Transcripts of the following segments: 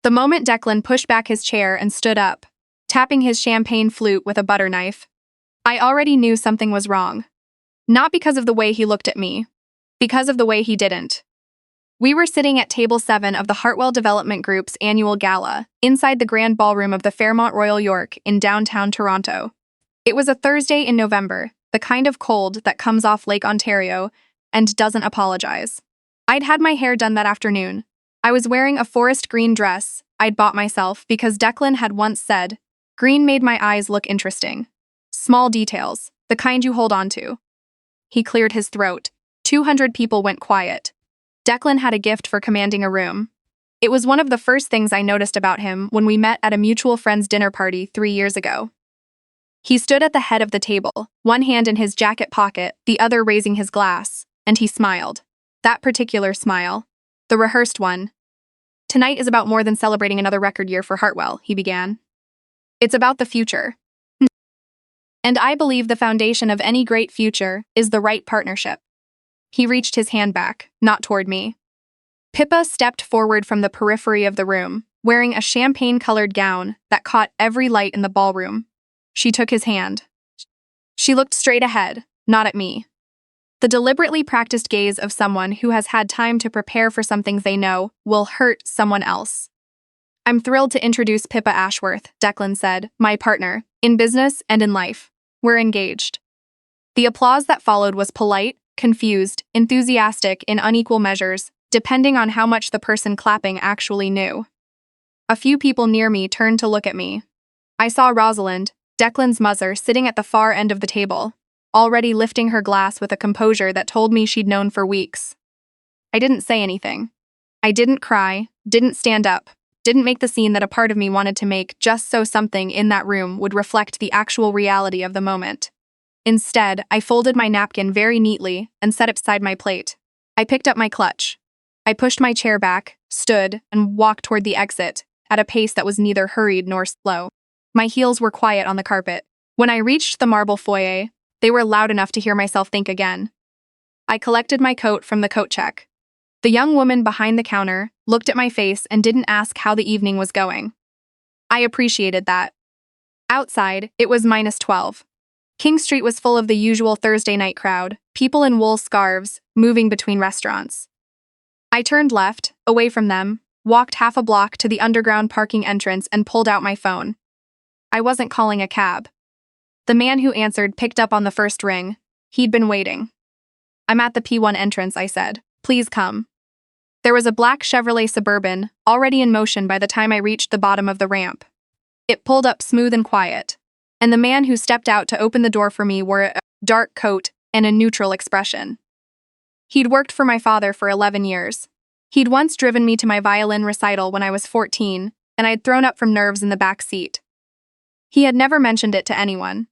The moment Declan pushed back his chair and stood up, tapping his champagne flute with a butter knife, I already knew something was wrong. Not because of the way he looked at me, because of the way he didn't. We were sitting at table 7 of the Hartwell Development Group's annual gala, inside the grand ballroom of the Fairmont Royal York in downtown Toronto. It was a Thursday in November, the kind of cold that comes off Lake Ontario and doesn't apologize. I'd had my hair done that afternoon. I was wearing a forest green dress I'd bought myself because Declan had once said, "Green made my eyes look interesting." Small details, the kind you hold on to. He cleared his throat. 200 people went quiet. Declan had a gift for commanding a room. It was one of the first things I noticed about him when we met at a mutual friend's dinner party 3 years ago. He stood at the head of the table, one hand in his jacket pocket, the other raising his glass, and he smiled. That particular smile. The rehearsed one. "Tonight is about more than celebrating another record year for Hartwell," he began. "It's about the future. And I believe the foundation of any great future is the right partnership." He reached his hand back, not toward me. Pippa stepped forward from the periphery of the room, wearing a champagne-colored gown that caught every light in the ballroom. She took his hand. She looked straight ahead, not at me. The deliberately practiced gaze of someone who has had time to prepare for something they know will hurt someone else. "I'm thrilled to introduce Pippa Ashworth," Declan said, "my partner, in business and in life. We're engaged." The applause that followed was polite, confused, enthusiastic in unequal measures, depending on how much the person clapping actually knew. A few people near me turned to look at me. I saw Rosalind, Declan's mother, sitting at the far end of the table, already lifting her glass with a composure that told me she'd known for weeks. I didn't say anything. I didn't cry, didn't stand up, didn't make the scene that a part of me wanted to make just so something in that room would reflect the actual reality of the moment. Instead, I folded my napkin very neatly and set it beside my plate. I picked up my clutch. I pushed my chair back, stood, and walked toward the exit, at a pace that was neither hurried nor slow. My heels were quiet on the carpet. When I reached the marble foyer, they were loud enough to hear myself think again. I collected my coat from the coat check. The young woman behind the counter looked at my face and didn't ask how the evening was going. I appreciated that. Outside, it was -12. King Street was full of the usual Thursday night crowd, people in wool scarves, moving between restaurants. I turned left, away from them, walked half a block to the underground parking entrance and pulled out my phone. I wasn't calling a cab. The man who answered picked up on the first ring. He'd been waiting. "I'm at the P1 entrance," I said. "Please come." There was a black Chevrolet Suburban, already in motion by the time I reached the bottom of the ramp. It pulled up smooth and quiet, and the man who stepped out to open the door for me wore a dark coat and a neutral expression. He'd worked for my father for 11 years. He'd once driven me to my violin recital when I was 14, and I'd thrown up from nerves in the back seat. He had never mentioned it to anyone.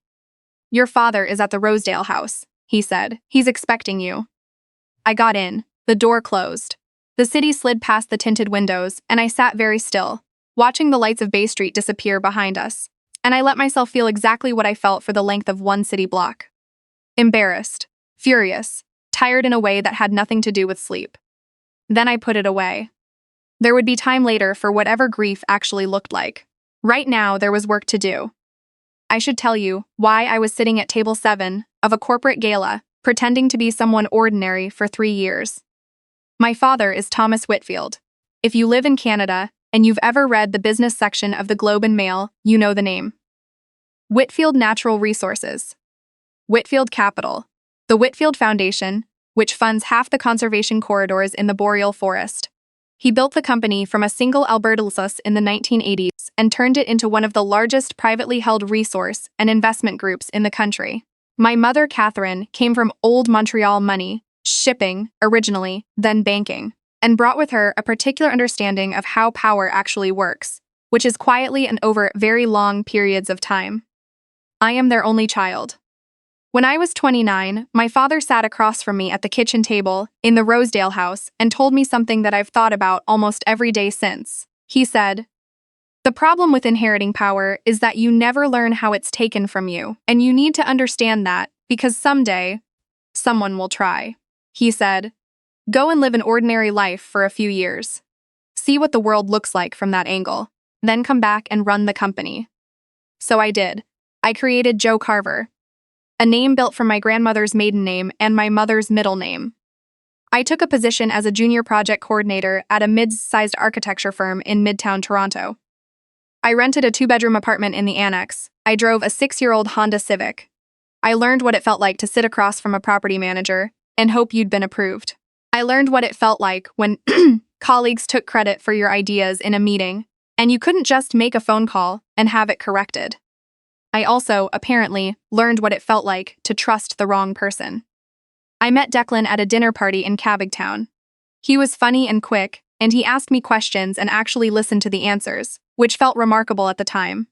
"Your father is at the Rosedale house," he said. "He's expecting you." I got in. The door closed. The city slid past the tinted windows, and I sat very still, watching the lights of Bay Street disappear behind us. And I let myself feel exactly what I felt for the length of one city block. Embarrassed, furious, tired in a way that had nothing to do with sleep. Then I put it away. There would be time later for whatever grief actually looked like. Right now, there was work to do. I should tell you why I was sitting at table 7 of a corporate gala, pretending to be someone ordinary for 3 years. My father is Thomas Whitfield. If you live in Canada, and you've ever read the business section of the Globe and Mail, you know the name. Whitfield Natural Resources. Whitfield Capital. The Whitfield Foundation, which funds half the conservation corridors in the boreal forest. He built the company from a single Alberta lease in the 1980s and turned it into one of the largest privately held resource and investment groups in the country. My mother, Catherine, came from old Montreal money, shipping, originally, then banking, and brought with her a particular understanding of how power actually works, which is quietly and over very long periods of time. I am their only child. When I was 29, my father sat across from me at the kitchen table in the Rosedale house and told me something that I've thought about almost every day since. He said, "The problem with inheriting power is that you never learn how it's taken from you, and you need to understand that, because someday, someone will try." He said, "Go and live an ordinary life for a few years. See what the world looks like from that angle. Then come back and run the company. So I did. I created Joe Carver, a name built from my grandmother's maiden name and my mother's middle name. I took a position as a junior project coordinator at a mid-sized architecture firm in Midtown Toronto. I rented a 2-bedroom apartment in the annex. I drove a 6-year-old Honda Civic. I learned what it felt like to sit across from a property manager and hope you'd been approved. I learned what it felt like when colleagues took credit for your ideas in a meeting, and you couldn't just make a phone call and have it corrected. I also, apparently, learned what it felt like to trust the wrong person. I met Declan at a dinner party in Cabottown. He was funny and quick, and he asked me questions and actually listened to the answers, which felt remarkable at the time.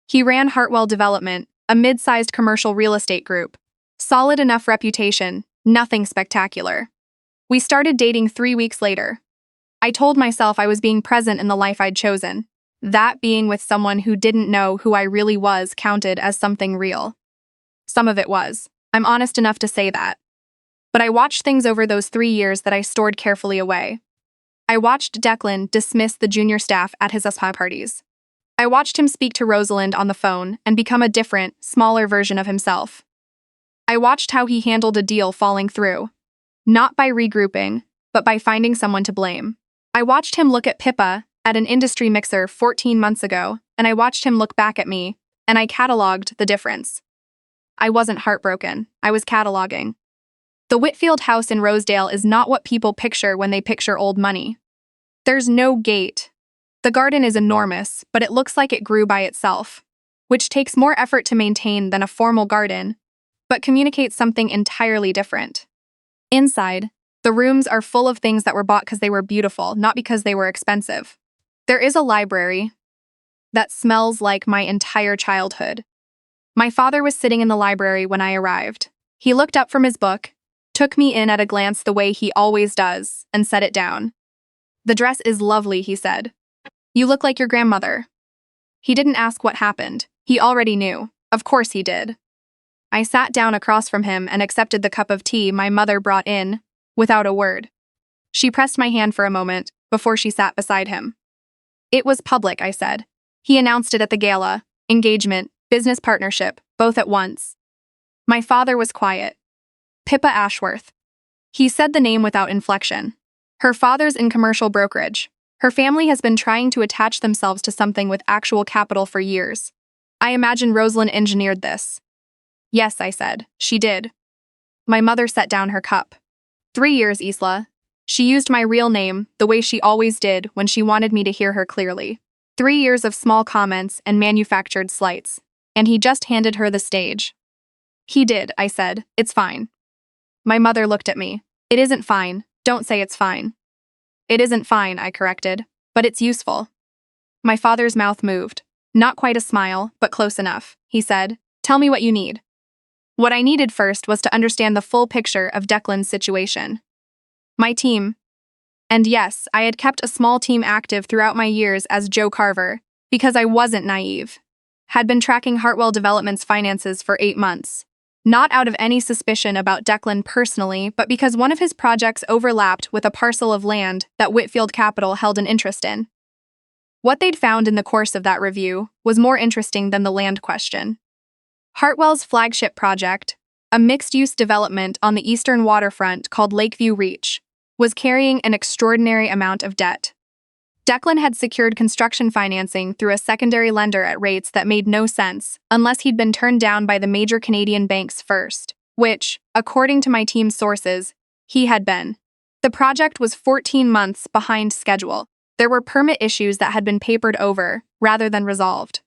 He ran Hartwell Development, a mid-sized commercial real estate group. Solid enough reputation, nothing spectacular. We started dating 3 weeks later. I told myself I was being present in the life I'd chosen. That being with someone who didn't know who I really was counted as something real. Some of it was. I'm honest enough to say that. But I watched things over those 3 years that I stored carefully away. I watched Declan dismiss the junior staff at his SPA parties. I watched him speak to Rosalind on the phone and become a different, smaller version of himself. I watched how he handled a deal falling through. Not by regrouping, but by finding someone to blame. I watched him look at Pippa at an industry mixer 14 months ago, and I watched him look back at me, and I cataloged the difference. I wasn't heartbroken. I was cataloging. The Whitfield house in Rosedale is not what people picture when they picture old money. There's no gate. The garden is enormous, but it looks like it grew by itself, which takes more effort to maintain than a formal garden, but communicates something entirely different. Inside, the rooms are full of things that were bought because they were beautiful, not because they were expensive. There is a library that smells like my entire childhood. My father was sitting in the library when I arrived. He looked up from his book, took me in at a glance the way he always does, and set it down. "The dress is lovely," he said. "You look like your grandmother." He didn't ask what happened. He already knew. Of course he did. I sat down across from him and accepted the cup of tea my mother brought in, without a word. She pressed my hand for a moment, before she sat beside him. "It was public," I said. "He announced it at the gala, engagement, business partnership, both at once." My father was quiet. "Pippa Ashworth." He said the name without inflection. "Her father's in commercial brokerage. Her family has been trying to attach themselves to something with actual capital for years. I imagine Rosalind engineered this." "Yes," I said. "She did." My mother set down her cup. 3 years, Isla. She used my real name, the way she always did when she wanted me to hear her clearly. 3 years of small comments and manufactured slights. And he just handed her the stage. "He did," I said. "It's fine." My mother looked at me. "It isn't fine. Don't say it's fine." "It isn't fine," I corrected. "But it's useful." My father's mouth moved. Not quite a smile, but close enough. He said, "Tell me what you need." What I needed first was to understand the full picture of Declan's situation. My team. And yes, I had kept a small team active throughout my years as Joe Carver, because I wasn't naive. Had been tracking Hartwell Development's finances for 8 months. Not out of any suspicion about Declan personally, but because one of his projects overlapped with a parcel of land that Whitfield Capital held an interest in. What they'd found in the course of that review was more interesting than the land question. Hartwell's flagship project, a mixed-use development on the eastern waterfront called Lakeview Reach, was carrying an extraordinary amount of debt. Declan had secured construction financing through a secondary lender at rates that made no sense unless he'd been turned down by the major Canadian banks first, which, according to my team's sources, he had been. The project was 14 months behind schedule. There were permit issues that had been papered over rather than resolved.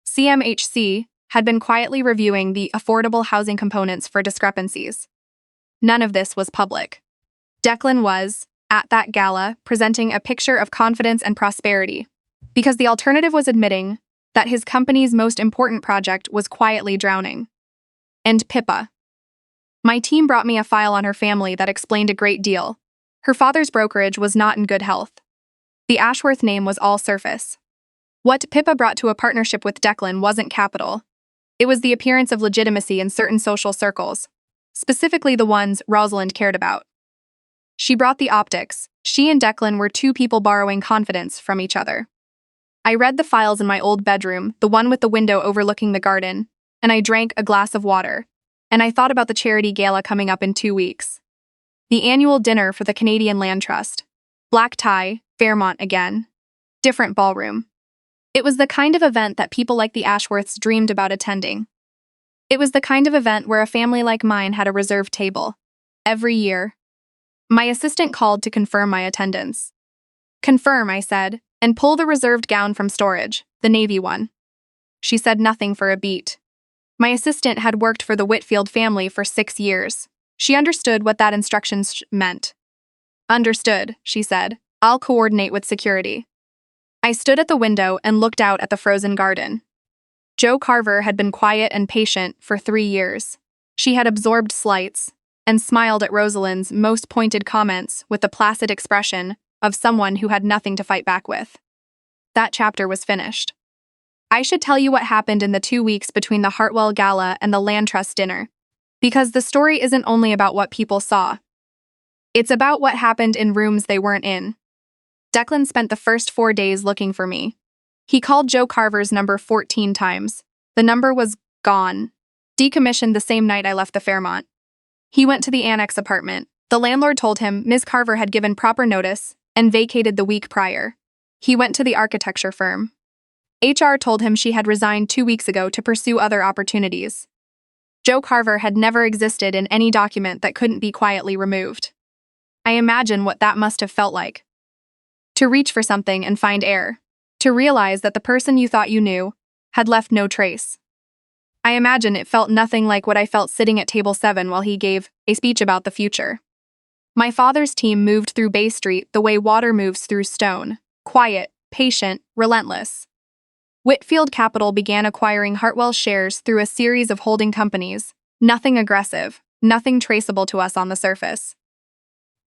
CMHC had been quietly reviewing the affordable housing components for discrepancies. None of this was public. Declan was, at that gala, presenting a picture of confidence and prosperity, because the alternative was admitting that his company's most important project was quietly drowning. And Pippa. My team brought me a file on her family that explained a great deal. Her father's brokerage was not in good health. The Ashworth name was all surface. What Pippa brought to a partnership with Declan wasn't capital. It was the appearance of legitimacy in certain social circles, specifically the ones Rosalind cared about. She brought the optics, She and Declan were two people borrowing confidence from each other. I read the files in my old bedroom, the one with the window overlooking the garden, and I drank a glass of water, and I thought about the charity gala coming up in 2 weeks. The annual dinner for the Canadian Land Trust. Black tie, Fairmont again. Different ballroom. It was the kind of event that people like the Ashworths dreamed about attending. It was the kind of event where a family like mine had a reserved table. Every year. My assistant called to confirm my attendance. Confirm, I said, and pull the reserved gown from storage, the navy one. She said nothing for a beat. My assistant had worked for the Whitfield family for 6 years. She understood what that instructions meant. Understood, she said. I'll coordinate with security. I stood at the window and looked out at the frozen garden. Jo Carver had been quiet and patient for 3 years. She had absorbed slights and smiled at Rosalind's most pointed comments with the placid expression of someone who had nothing to fight back with. That chapter was finished. I should tell you what happened in the 2 weeks between the Hartwell Gala and the Land Trust dinner, because the story isn't only about what people saw. It's about what happened in rooms they weren't in. Declan spent the first 4 days looking for me. He called Jo Carver's number 14 times. The number was gone. Decommissioned the same night I left the Fairmont. He went to the annex apartment. The landlord told him Ms. Carver had given proper notice and vacated the week prior. He went to the architecture firm. HR told him she had resigned 2 weeks ago to pursue other opportunities. Jo Carver had never existed in any document that couldn't be quietly removed. I imagine what that must have felt like. To reach for something and find air. To realize that the person you thought you knew had left no trace. I imagine it felt nothing like what I felt sitting at table 7 while he gave a speech about the future. My father's team moved through Bay Street the way water moves through stone, quiet, patient, relentless. Whitfield Capital began acquiring Hartwell shares through a series of holding companies, nothing aggressive, nothing traceable to us on the surface.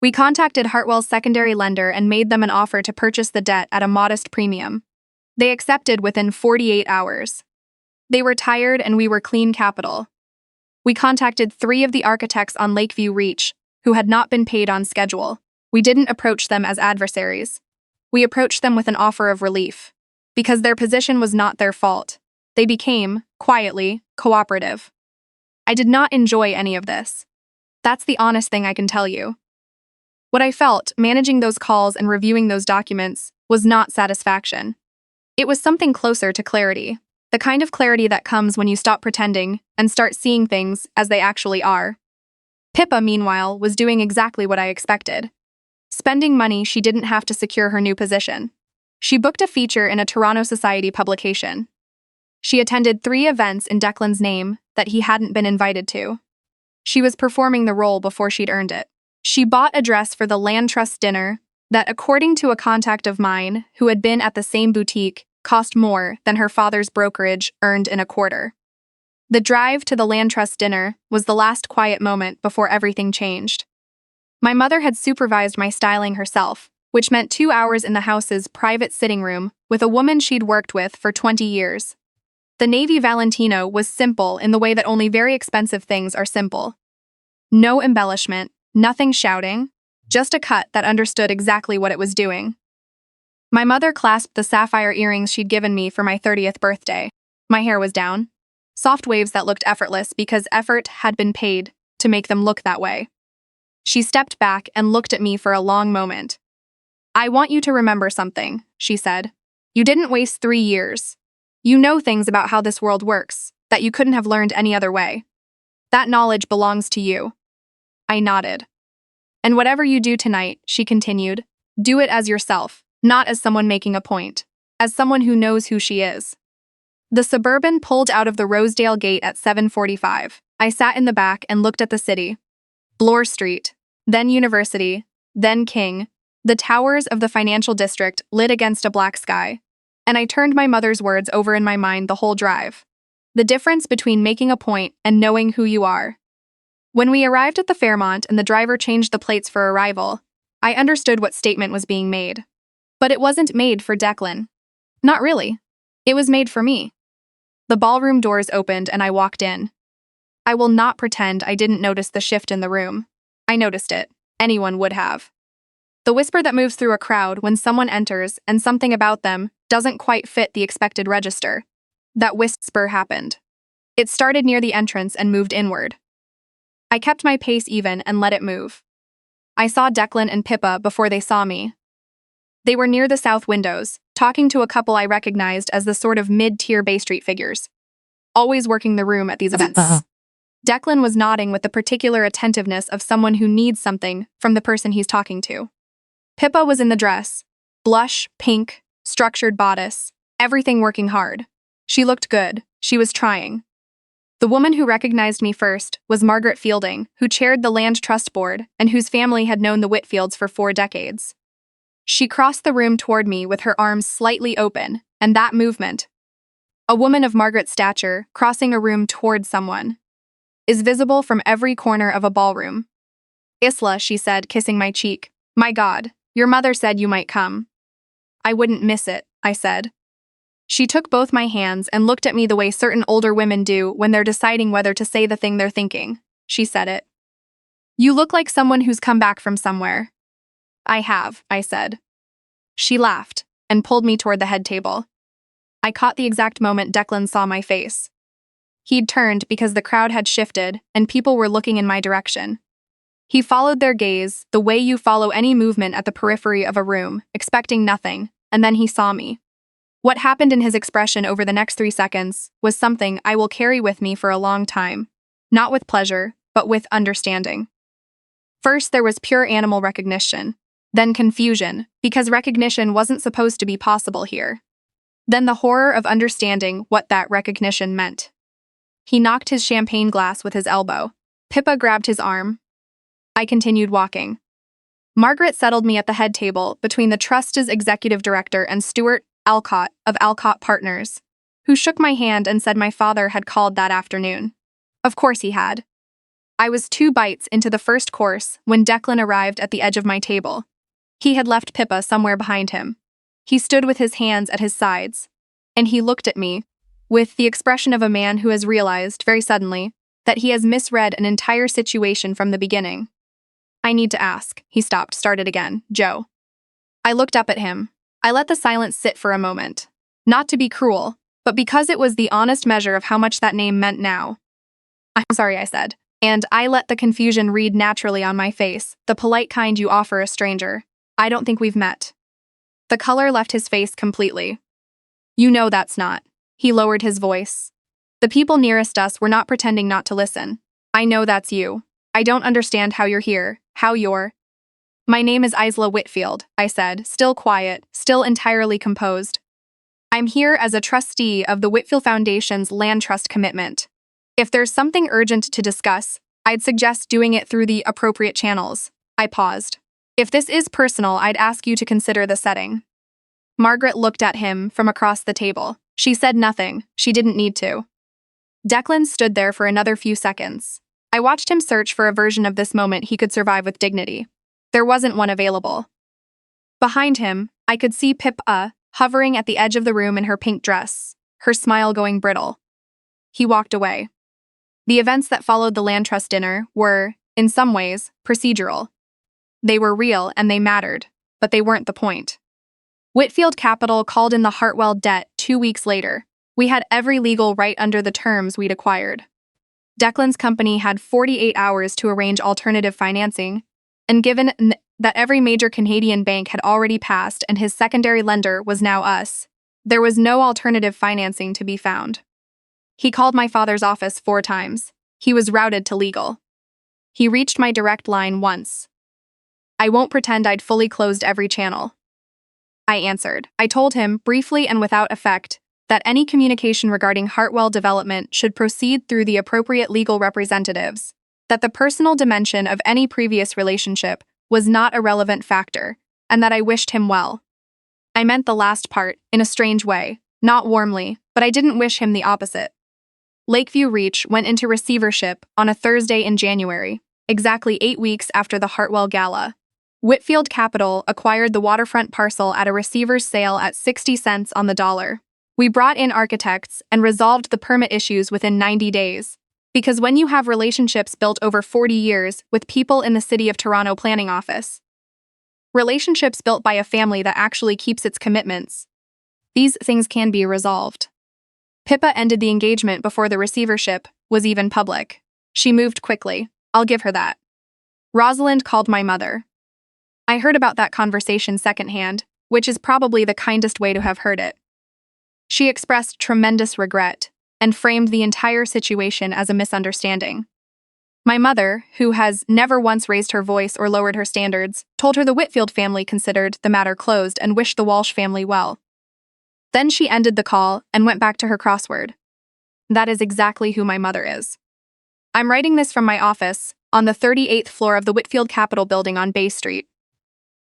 We contacted Hartwell's secondary lender and made them an offer to purchase the debt at a modest premium. They accepted within 48 hours. They were tired and we were clean capital. We contacted 3 of the architects on Lakeview Reach, who had not been paid on schedule. We didn't approach them as adversaries. We approached them with an offer of relief. Because their position was not their fault, they became, quietly, cooperative. I did not enjoy any of this. That's the honest thing I can tell you. What I felt, managing those calls and reviewing those documents, was not satisfaction. It was something closer to clarity, the kind of clarity that comes when you stop pretending and start seeing things as they actually are. Pippa, meanwhile, was doing exactly what I expected. Spending money she didn't have to secure her new position. She booked a feature in a Toronto Society publication. She attended 3 events in Declan's name that he hadn't been invited to. She was performing the role before she'd earned it. She bought a dress for the Land Trust dinner that, according to a contact of mine who had been at the same boutique, cost more than her father's brokerage earned in a quarter. The drive to the Land Trust dinner was the last quiet moment before everything changed. My mother had supervised my styling herself, which meant 2 hours in the house's private sitting room with a woman she'd worked with for 20 years. The navy Valentino was simple in the way that only very expensive things are simple. No embellishment, nothing shouting, just a cut that understood exactly what it was doing. My mother clasped the sapphire earrings she'd given me for my 30th birthday. My hair was down. Soft waves that looked effortless because effort had been paid to make them look that way. She stepped back and looked at me for a long moment. I want you to remember something, she said. You didn't waste 3 years. You know things about how this world works that you couldn't have learned any other way. That knowledge belongs to you. I nodded. And whatever you do tonight, she continued, do it as yourself, not as someone making a point, as someone who knows who she is. The Suburban pulled out of the Rosedale gate at 7:45. I sat in the back and looked at the city. Bloor Street, then University, then King, the towers of the financial district lit against a black sky, and I turned my mother's words over in my mind the whole drive. The difference between making a point and knowing who you are. When we arrived at the Fairmont and the driver changed the plates for arrival, I understood what statement was being made. But it wasn't made for Declan. Not really. It was made for me. The ballroom doors opened and I walked in. I will not pretend I didn't notice the shift in the room. I noticed it. Anyone would have. The whisper that moves through a crowd when someone enters and something about them doesn't quite fit the expected register. That whisper happened. It started near the entrance and moved inward. I kept my pace even and let it move. I saw Declan and Pippa before they saw me. They were near the south windows, talking to a couple I recognized as the sort of mid-tier Bay Street figures, always working the room at these events. Declan was nodding with the particular attentiveness of someone who needs something from the person he's talking to. Pippa was in the dress, blush, pink, structured bodice, everything working hard. She looked good. She was trying. The woman who recognized me first was Margaret Fielding, who chaired the Land Trust Board and whose family had known the Whitfields for 4 decades. She crossed the room toward me with her arms slightly open, and that movement, a woman of Margaret's stature crossing a room toward someone, is visible from every corner of a ballroom. "Isla," she said, kissing my cheek. "My God, your mother said you might come." "I wouldn't miss it," I said. She took both my hands and looked at me the way certain older women do when they're deciding whether to say the thing they're thinking. She said it. "You look like someone who's come back from somewhere." "I have," I said. She laughed and pulled me toward the head table. I caught the exact moment Declan saw my face. He'd turned because the crowd had shifted and people were looking in my direction. He followed their gaze the way you follow any movement at the periphery of a room, expecting nothing, and then he saw me. What happened in his expression over the next 3 seconds was something I will carry with me for a long time, not with pleasure, but with understanding. First, there was pure animal recognition, then confusion, because recognition wasn't supposed to be possible here. Then the horror of understanding what that recognition meant. He knocked his champagne glass with his elbow. Pippa grabbed his arm. I continued walking. Margaret settled me at the head table between the Trust's executive director and Stuart Alcott of Alcott Partners, who shook my hand and said my father had called that afternoon. Of course he had. I was 2 bites into the first course when Declan arrived at the edge of my table. He had left Pippa somewhere behind him. He stood with his hands at his sides, and he looked at me with the expression of a man who has realized, very suddenly, that he has misread an entire situation from the beginning. "I need to ask," he stopped, started again, "Joe." I looked up at him. I let the silence sit for a moment. Not to be cruel, but because it was the honest measure of how much that name meant now. "I'm sorry," I said, and I let the confusion read naturally on my face, the polite kind you offer a stranger. "I don't think we've met." The color left his face completely. "You know that's not." He lowered his voice. "The people nearest us were not pretending not to listen. I know that's you. I don't understand how you're here, how you're—" "My name is Isla Whitfield," I said, still quiet, still entirely composed. "I'm here as a trustee of the Whitfield Foundation's Land Trust commitment. If there's something urgent to discuss, I'd suggest doing it through the appropriate channels." I paused. "If this is personal, I'd ask you to consider the setting." Margaret looked at him from across the table. She said nothing. She didn't need to. Declan stood there for another few seconds. I watched him search for a version of this moment he could survive with dignity. There wasn't one available. Behind him, I could see Pippa hovering at the edge of the room in her pink dress, her smile going brittle. He walked away. The events that followed the Land Trust dinner were, in some ways, procedural. They were real and they mattered, but they weren't the point. Whitfield Capital called in the Hartwell debt 2 weeks later. We had every legal right under the terms we'd acquired. Declan's company had 48 hours to arrange alternative financing, and given that every major Canadian bank had already passed and his secondary lender was now us, there was no alternative financing to be found. He called my father's office 4 times. He was routed to legal. He reached my direct line once. I won't pretend I'd fully closed every channel. I answered. I told him, briefly and without effect, that any communication regarding Hartwell development should proceed through the appropriate legal representatives, that the personal dimension of any previous relationship was not a relevant factor, and that I wished him well. I meant the last part, in a strange way, not warmly, but I didn't wish him the opposite. Lakeview Reach went into receivership on a Thursday in January, exactly 8 weeks after the Hartwell Gala. Whitfield Capital acquired the waterfront parcel at a receiver's sale at 60 cents on the dollar. We brought in architects and resolved the permit issues within 90 days. Because when you have relationships built over 40 years with people in the City of Toronto Planning Office, Relationships built by a family that actually keeps its commitments. These things can be resolved. Pippa ended the engagement before the receivership was even public. She moved quickly. I'll give her that. Rosalind called my mother. I heard about that conversation secondhand, which is probably the kindest way to have heard it. She expressed tremendous regret and framed the entire situation as a misunderstanding. My mother, who has never once raised her voice or lowered her standards, told her the Whitfield family considered the matter closed and wished the Walsh family well. Then she ended the call and went back to her crossword. That is exactly who my mother is. I'm writing this from my office on the 38th floor of the Whitfield Capitol building on Bay Street.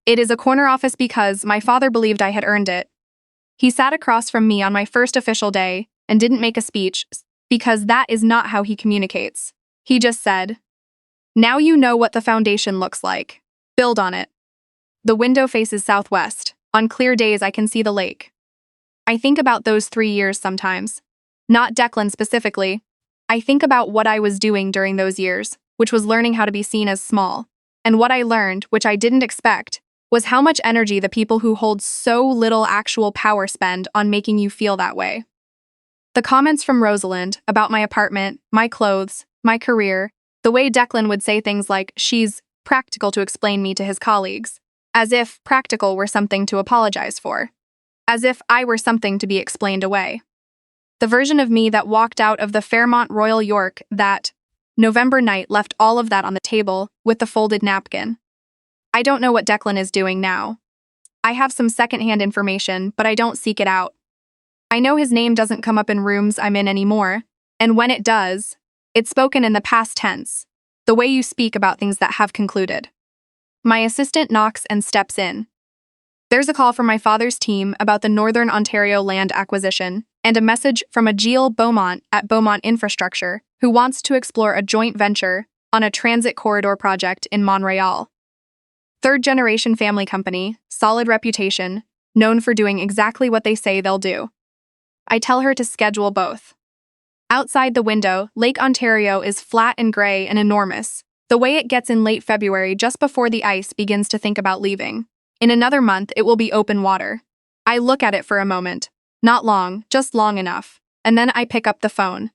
It is a corner office because my father believed I had earned it. He sat across from me on my first official day and didn't make a speech because that is not how he communicates. He just said, "Now you know what the foundation looks like. Build on it." The window faces southwest. On clear days, I can see the lake. I think about those 3 years sometimes. Not Declan specifically. I think about what I was doing during those years, which was learning how to be seen as small. And what I learned, which I didn't expect, was how much energy the people who hold so little actual power spend on making you feel that way. The comments from Rosalind about my apartment, my clothes, my career, the way Declan would say things like, "She's practical to explain me to his colleagues," as if practical were something to apologize for. As if I were something to be explained away. The version of me that walked out of the Fairmont Royal York that November night left all of that on the table with the folded napkin. I don't know what Declan is doing now. I have some secondhand information, but I don't seek it out. I know his name doesn't come up in rooms I'm in anymore, and when it does, it's spoken in the past tense, the way you speak about things that have concluded. My assistant knocks and steps in. There's a call from my father's team about the Northern Ontario land acquisition, and a message from a Jill Beaumont at Beaumont Infrastructure, who wants to explore a joint venture on a transit corridor project in Montreal. Third-generation family company, solid reputation, known for doing exactly what they say they'll do. I tell her to schedule both. Outside the window, Lake Ontario is flat and gray and enormous, the way it gets in late February just before the ice begins to think about leaving. In another month, it will be open water. I look at it for a moment. Not long, just long enough. And then I pick up the phone.